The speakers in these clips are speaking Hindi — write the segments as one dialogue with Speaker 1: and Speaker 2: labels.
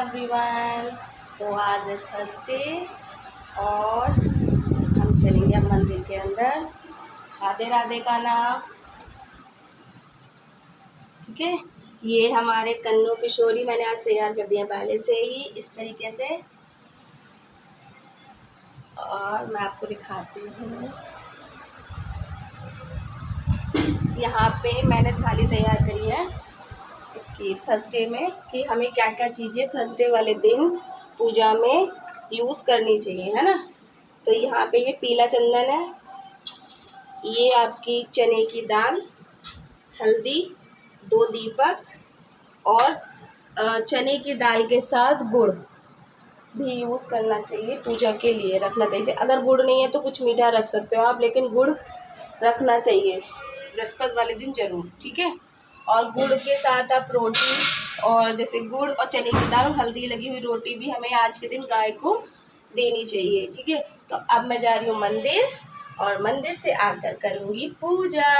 Speaker 1: एवरीवन। तो आज है थर्सडे और हम चलेंगे अब मंदिर के अंदर। राधे राधे का नाम। ठीक है, ये हमारे कन्नू किशोरी मैंने आज तैयार कर दिया पहले से ही इस तरीके से, और मैं आपको दिखाती हूँ। यहाँ पे मैंने थाली तैयार करी है इसकी थर्सडे में कि हमें क्या क्या चीज़ें थर्सडे वाले दिन पूजा में यूज़ करनी चाहिए, है ना। तो यहाँ पे ये पीला चंदन है, ये आपकी चने की दाल, हल्दी, 2 दीपक और चने की दाल के साथ गुड़ भी यूज़ करना चाहिए, पूजा के लिए रखना चाहिए। अगर गुड़ नहीं है तो कुछ मीठा रख सकते हो आप, लेकिन गुड़ रखना चाहिए बृहस्पति वाले दिन ज़रूर। ठीक है, और गुड़ के साथ आप रोटी, और जैसे गुड़ और चने की दाल और हल्दी लगी हुई रोटी भी हमें आज के दिन गाय को देनी चाहिए। ठीक है, तो अब मैं जा रही हूँ मंदिर और मंदिर से आकर करूँगी पूजा।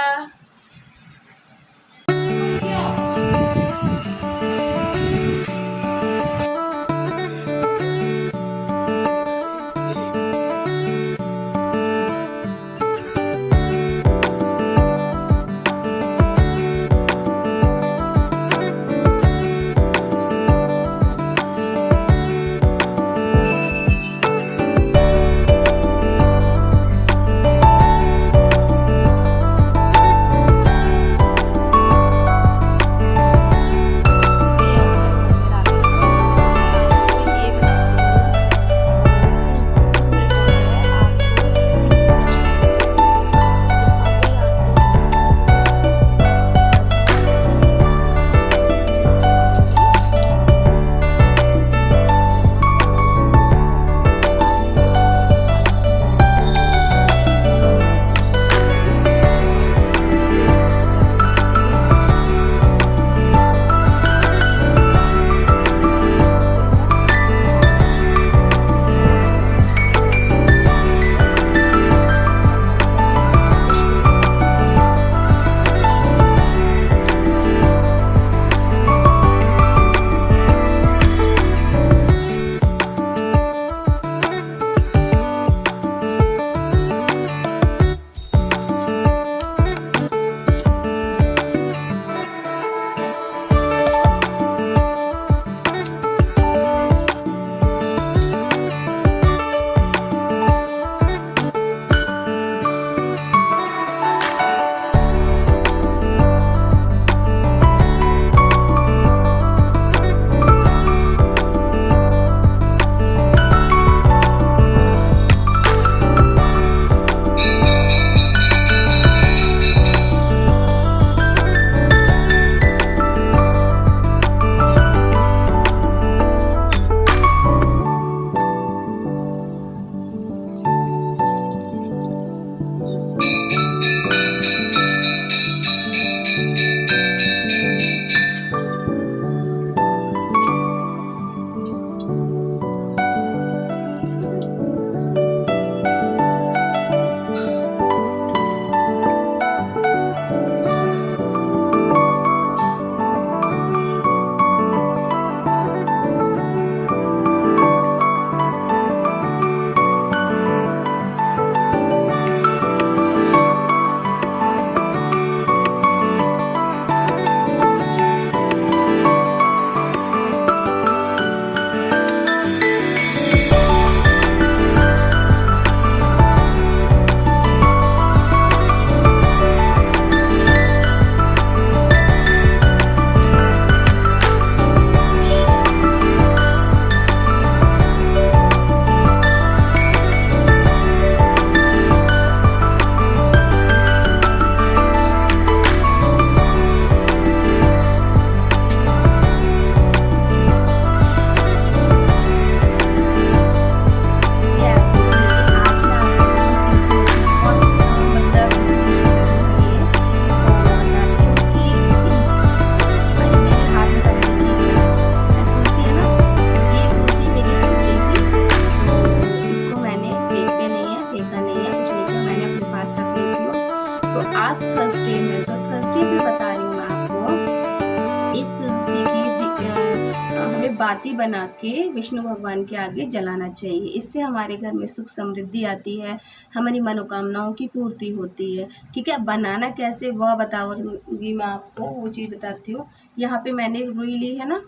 Speaker 1: बाती बना के विष्णु भगवान के आगे जलाना चाहिए। इससे हमारे घर में सुख समृद्धि आती है, हमारी मनोकामनाओं की पूर्ति होती है। ठीक है, बनाना कैसे वह बताऊंगी मैं आपको, वो चीज़ बताती हूँ। यहाँ पे मैंने रुई ली है ना,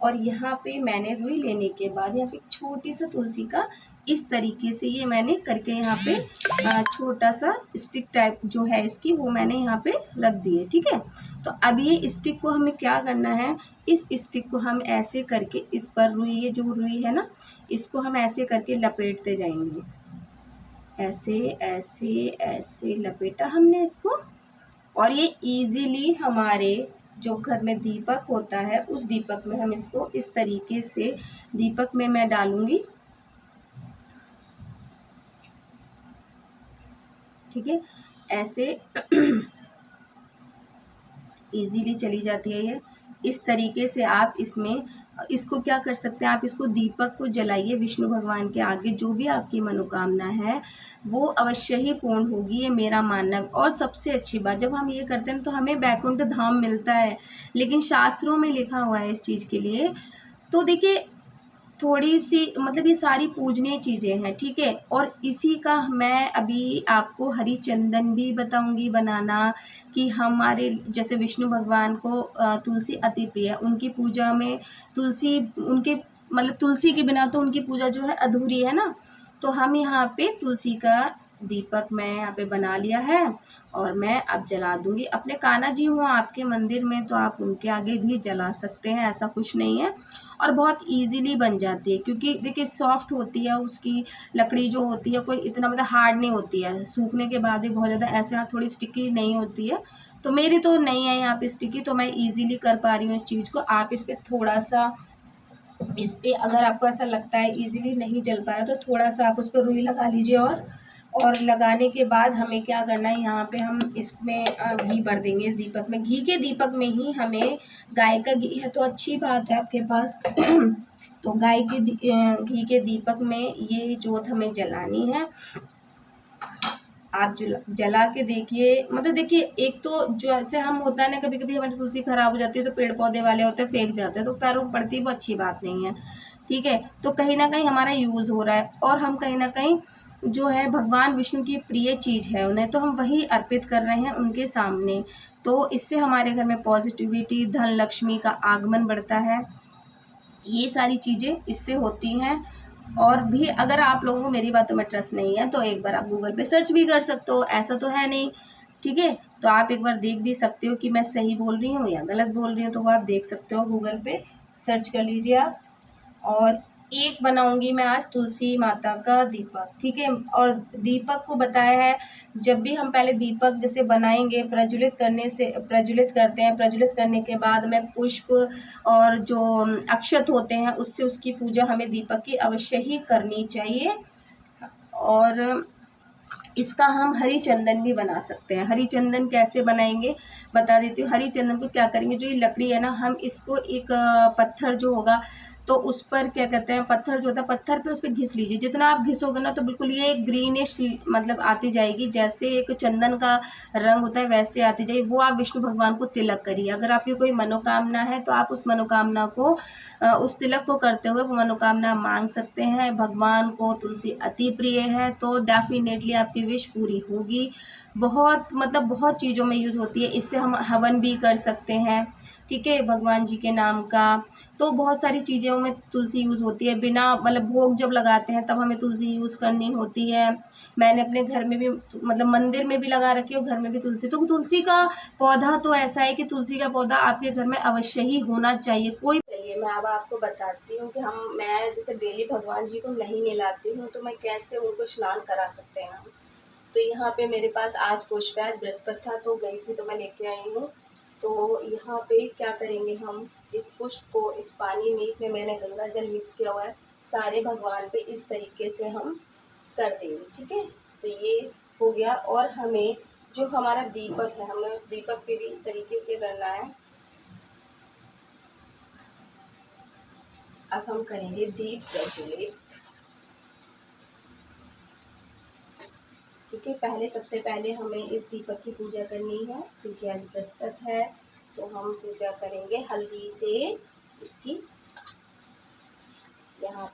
Speaker 1: और यहाँ पे मैंने रुई लेने के बाद यहाँ पे छोटी सा तुलसी का इस तरीके से ये मैंने करके यहाँ पे छोटा सा स्टिक टाइप जो है इसकी वो मैंने यहाँ पे रख दी है। ठीक है, तो अब ये स्टिक को हमें क्या करना है, इस स्टिक को हम ऐसे करके इस पर रुई, ये जो रुई है ना, इसको हम ऐसे करके लपेटते जाएंगे। ऐसे ऐसे ऐसे लपेटा हमने इसको, और ये इजीली हमारे जो घर में दीपक होता है उस दीपक में हम इसको इस तरीके से दीपक में मैं डालूंगी। ठीक है, ऐसे इजीली चली जाती है ये। इस तरीके से आप इसमें इसको क्या कर सकते हैं, आप इसको दीपक को जलाइए विष्णु भगवान के आगे, जो भी आपकी मनोकामना है वो अवश्य ही पूर्ण होगी, ये मेरा मानना है। और सबसे अच्छी बात, जब हम ये करते हैं तो हमें बैकुंठ धाम मिलता है, लेकिन शास्त्रों में लिखा हुआ है इस चीज़ के लिए। तो देखिए थोड़ी सी मतलब ये सारी पूजनीय चीज़ें हैं। ठीक है, और इसी का मैं अभी आपको हरी चंदन भी बताऊंगी बनाना, कि हमारे जैसे विष्णु भगवान को तुलसी अति प्रिय है, उनकी पूजा में तुलसी, उनके मतलब तुलसी के बिना तो उनकी पूजा जो है अधूरी है ना। तो हम यहाँ पे तुलसी का दीपक मैं यहाँ पे बना लिया है, और मैं अब जला दूंगी। अपने कान्हा जी हो आपके मंदिर में तो आप उनके आगे भी जला सकते हैं, ऐसा कुछ नहीं है। और बहुत इजीली बन जाती है, क्योंकि देखिए सॉफ्ट होती है, उसकी लकड़ी जो होती है कोई इतना मतलब हार्ड नहीं होती है, सूखने के बाद भी बहुत ज़्यादा ऐसे यहाँ थोड़ी स्टिकी नहीं होती है। तो मेरी तो नहीं है यहाँ पे स्टिकी, तो मैं ईजिली कर पा रही हूँ इस चीज़ को। आप इस पर थोड़ा सा, इस पर अगर आपको ऐसा लगता है ईजिली नहीं जल पा रहा तो थोड़ा सा आप उस पर रुई लगा लीजिए। और लगाने के बाद हमें क्या करना है, यहाँ पे हम इसमें घी भर देंगे इस दीपक में। घी के दीपक में ही हमें, गाय का घी है तो अच्छी बात है आपके पास तो गाय के घी के दीपक में ये जोत हमें जलानी है। आप जला के देखिए, मतलब देखिए एक तो जो ऐसे हम होता है ना, कभी कभी हमारी तुलसी खराब हो जाती है तो पेड़ पौधे वाले होते हैं फेंक जाते हैं, तो पैरों में पड़ती है, वो अच्छी बात नहीं है। ठीक है, तो कहीं ना कहीं हमारा यूज़ हो रहा है, और हम कहीं ना कहीं जो है भगवान विष्णु की प्रिय चीज़ है उन्हें, तो हम वही अर्पित कर रहे हैं उनके सामने। तो इससे हमारे घर में पॉजिटिविटी, धन लक्ष्मी का आगमन बढ़ता है, ये सारी चीज़ें इससे होती हैं। और भी अगर आप लोगों को मेरी बातों में ट्रस्ट नहीं है तो एक बार आप गूगल पे सर्च भी कर सकते हो, ऐसा तो है नहीं। ठीक है, तो आप एक बार देख भी सकते हो कि मैं सही बोल रही हूँ या गलत बोल रही हूँ, तो वो आप देख सकते हो, गूगल पे सर्च कर लीजिए आप। और एक बनाऊंगी मैं आज तुलसी माता का दीपक। ठीक है, और दीपक को बताया है, जब भी हम पहले दीपक जैसे बनाएंगे, प्रज्वलित करने से प्रज्वलित करते हैं, प्रज्वलित करने के बाद में पुष्प और जो अक्षत होते हैं उससे उसकी पूजा हमें दीपक की अवश्य ही करनी चाहिए। और इसका हम हरी चंदन भी बना सकते हैं। हरी चंदन कैसे बनाएंगे बता देती हूँ। हरी चंदन को क्या करेंगे, जो ये लकड़ी है ना, हम इसको एक पत्थर जो होगा तो उस पर क्या कहते हैं, पत्थर जो होता है, पत्थर पे उस पर घिस लीजिए। जितना आप घिसोगे ना तो बिल्कुल ये ग्रीनिश मतलब आती जाएगी, जैसे एक चंदन का रंग होता है वैसे आती जाएगी। वो आप विष्णु भगवान को तिलक करिए। अगर आपकी कोई मनोकामना है तो आप उस मनोकामना को उस तिलक को करते हुए वो मनोकामना मांग सकते हैं। भगवान को तुलसी अति प्रिय है, तो डेफिनेटली आपकी विश पूरी होगी। बहुत मतलब बहुत चीज़ों में यूज़ होती है, इससे हम हवन भी कर सकते हैं। ठीक है, भगवान जी के नाम का। तो बहुत सारी चीज़ों में तुलसी यूज़ होती है। बिना मतलब भोग जब लगाते हैं तब हमें तुलसी यूज़ करनी होती है। मैंने अपने घर में भी मतलब मंदिर में भी लगा रखी है और घर में भी तुलसी। तो तुलसी का पौधा तो ऐसा है कि तुलसी का पौधा आपके घर में अवश्य ही होना चाहिए। कोई, चलिए मैं अब आपको बताती हूँ कि मैं जैसे डेली भगवान जी को नहीं नहलाती हूँ तो मैं कैसे उनको स्नान करा सकते हैं हम। तो यहाँ पे मेरे पास आज पुष्पायज बृहस्पति था तो गई थी तो मैं लेके आई हूँ। तो यहाँ पे क्या करेंगे, हम इस पुष्प को इस पानी में, इसमें मैंने गंगा जल मिक्स किया हुआ है, सारे भगवान पे इस तरीके से हम कर देंगे। ठीक है, तो ये हो गया। और हमें जो हमारा दीपक है, हमें उस दीपक पे भी इस तरीके से करना है। अब हम करेंगे दीप प्रज्वलित। ठीक है, पहले सबसे पहले हमें इस दीपक की पूजा करनी है क्योंकि आज बृहस्पति है। तो हम पूजा करेंगे हल्दी से इसकी।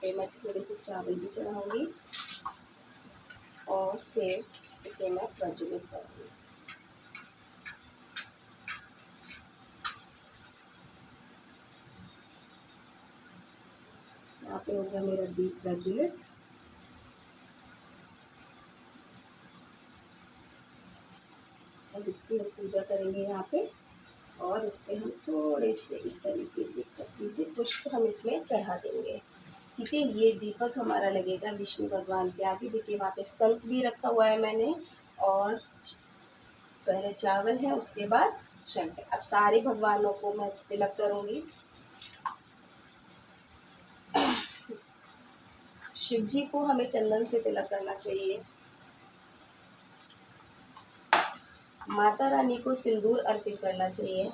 Speaker 1: पे मैं थोड़े से चावल भी चढ़ाऊँगी और फिर इसे मैं प्रज्वलित करूँगी। यहाँ पे हो गया मेरा दीप प्रज्वलित। अब इसकी हम पूजा करेंगे यहाँ पे, और इस पर हम थोड़े से इस तरीके से पत्ती से पुष्प हम इसमें चढ़ा देंगे। ठीक है, ये दीपक हमारा लगेगा विष्णु भगवान के आगे। देखिए वहाँ पे शंख भी रखा हुआ है मैंने, और पहले चावल है उसके बाद शंख। अब सारे भगवानों को मैं तिलक करूँगी। शिव जी को हमें चंदन से तिलक करना चाहिए। माता रानी को सिंदूर अर्पित करना चाहिए।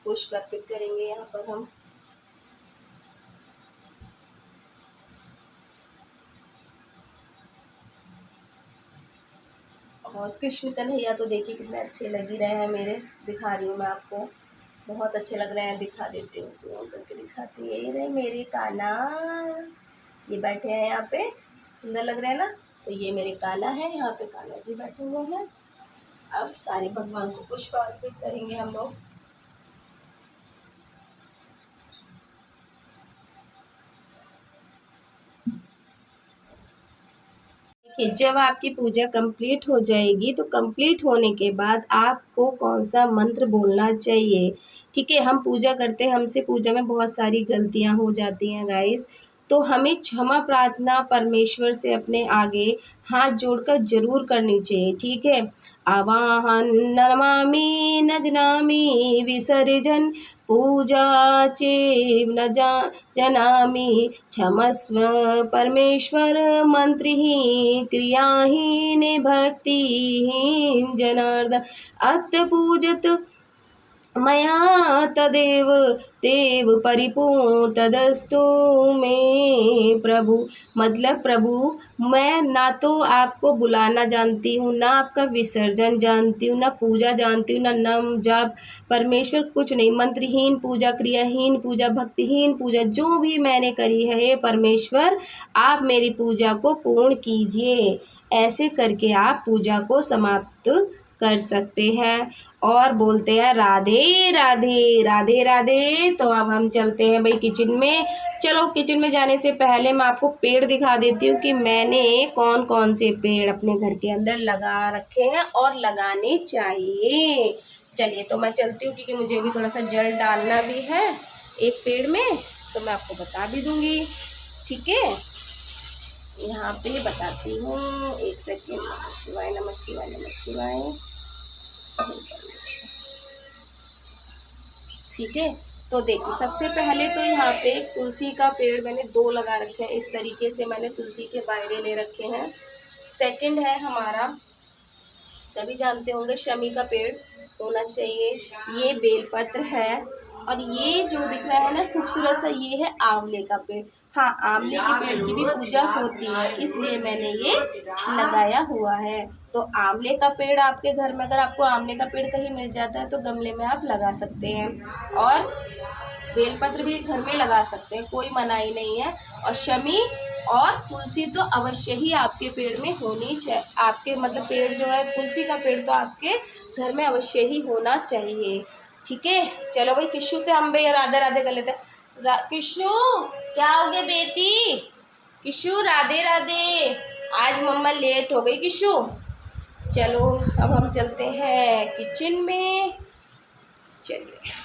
Speaker 1: पुष्प अर्पित करेंगे यहाँ पर हम। और कृष्ण कन्हैया तो देखिए कितने अच्छे लग ही रहे हैं मेरे, दिखा रही हूँ मैं आपको, बहुत अच्छे लग रहे हैं। दिखा देती हूँ, सुन करके दिखाती है। ये रहे मेरे कान्हा, ये बैठे हैं यहाँ पे, सुंदर लग रहे हैं ना। तो ये मेरे कान्हा है, यहाँ पे कान्हा जी बैठे हुए हैं। अब सारे भगवान को पुष्प अर्पित करेंगे हम लोग। जब आपकी पूजा कंप्लीट हो जाएगी तो कंप्लीट होने के बाद आपको कौन सा मंत्र बोलना चाहिए। ठीक है, हम पूजा करते हैं, हमसे पूजा में बहुत सारी गलतियां हो जाती हैं गाइस, तो हमें क्षमा प्रार्थना परमेश्वर से अपने आगे हाथ जोड़कर जरूर करनी चाहिए। ठीक है, आवाहन नमामि न जनामि विसर्जन पूजा चेव न जनामि क्षमस्व परमेश्वर मंत्रहीन क्रियाहीन भक्तिहीन जनार्दन अत पूजत मया तदेव देव परिपूर्ण तदस्तु में प्रभु। मतलब प्रभु, मैं ना तो आपको बुलाना जानती हूँ, ना आपका विसर्जन जानती हूँ, ना पूजा जानती हूँ, ना नाम जाप परमेश्वर कुछ नहीं। मंत्रहीन पूजा, क्रियाहीन पूजा, भक्तिहीन पूजा जो भी मैंने करी है, हे परमेश्वर आप मेरी पूजा को पूर्ण कीजिए। ऐसे करके आप पूजा को समाप्त कर सकते हैं। और बोलते हैं राधे राधे राधे राधे। तो अब हम चलते हैं भाई किचन में। चलो किचन में जाने से पहले मैं आपको पेड़ दिखा देती हूँ कि मैंने कौन कौन से पेड़ अपने घर के अंदर लगा रखे हैं और लगाने चाहिए। चलिए तो मैं चलती हूँ, क्योंकि मुझे भी थोड़ा सा जल डालना भी है एक पेड़ में, तो मैं आपको बता भी दूँगी। ठीक है, यहाँ पे बताती हूँ, एक सेकेंड। नमः शिवाय नमः शिवाय नमः शिवाय। ठीक है, तो देखिए सबसे पहले तो यहाँ पे तुलसी का पेड़ मैंने 2 लगा रखे हैं। इस तरीके से मैंने तुलसी के बायरे ले रखे हैं। सेकंड है हमारा, सभी जानते होंगे, शमी का पेड़ होना चाहिए। ये बेलपत्र है, और ये जो दिख रहा है ना खूबसूरत सा, ये है आंवले का पेड़। हाँ, आंवले के पेड़ की भी पूजा होती है, इसलिए मैंने ये लगाया हुआ है। तो आंवले का पेड़ आपके घर में, अगर आपको आंवले का पेड़ कहीं मिल जाता है तो गमले में आप लगा सकते हैं, और बेलपत्र भी घर में लगा सकते हैं, कोई मनाही नहीं है। और शमी और तुलसी तो अवश्य ही आपके पेड़ में होनी चाहिए। आपके मतलब पेड़ जो है तुलसी का पेड़ तो आपके घर में अवश्य ही होना चाहिए। ठीक है, चलो भाई किशु से हम भैया राधे राधे कर लेते हैं। किशु क्या हो गया बेटी? किशु राधे राधे। आज मम्मा लेट हो गई किशु। चलो अब हम चलते हैं किचन में। चलिए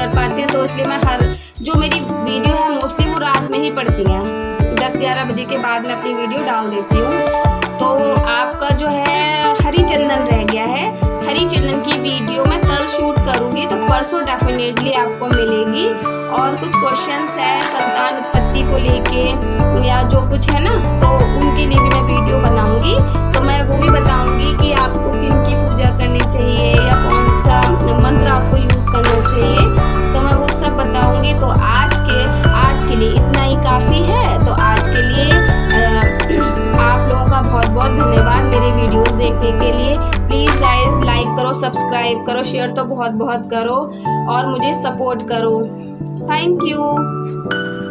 Speaker 1: कर पाती हूँ, तो इसलिए मैं जो मेरी वीडियो है मोस्टली वो रात में ही पड़ती हैं। 10-11 बजे के बाद मैं अपनी वीडियो डाल देती हूँ। तो आपका जो है हरी चंदन रह गया है, हरी चंदन की वीडियो मैं कल शूट करूँगी, तो परसों डेफिनेटली आपको मिलेगी। और कुछ क्वेश्चंस है संतान उत्पत्ति को लेके या जो कुछ है ना, तो उनके लिए भी मैं वीडियो बनाऊंगी। तो मैं वो भी बताऊंगी कि आपको किनकी पूजा करनी चाहिए या कौन सा मंत्र आपको यूज करना चाहिए, तो मैं वो सब बताऊंगी। तो आज के लिए इतना ही काफ़ी है। तो आज के लिए आप लोगों का बहुत बहुत धन्यवाद मेरे वीडियोस देखने के लिए। प्लीज़ गाइस लाइक करो, सब्सक्राइब करो, शेयर तो बहुत बहुत करो और मुझे सपोर्ट करो। Thank you.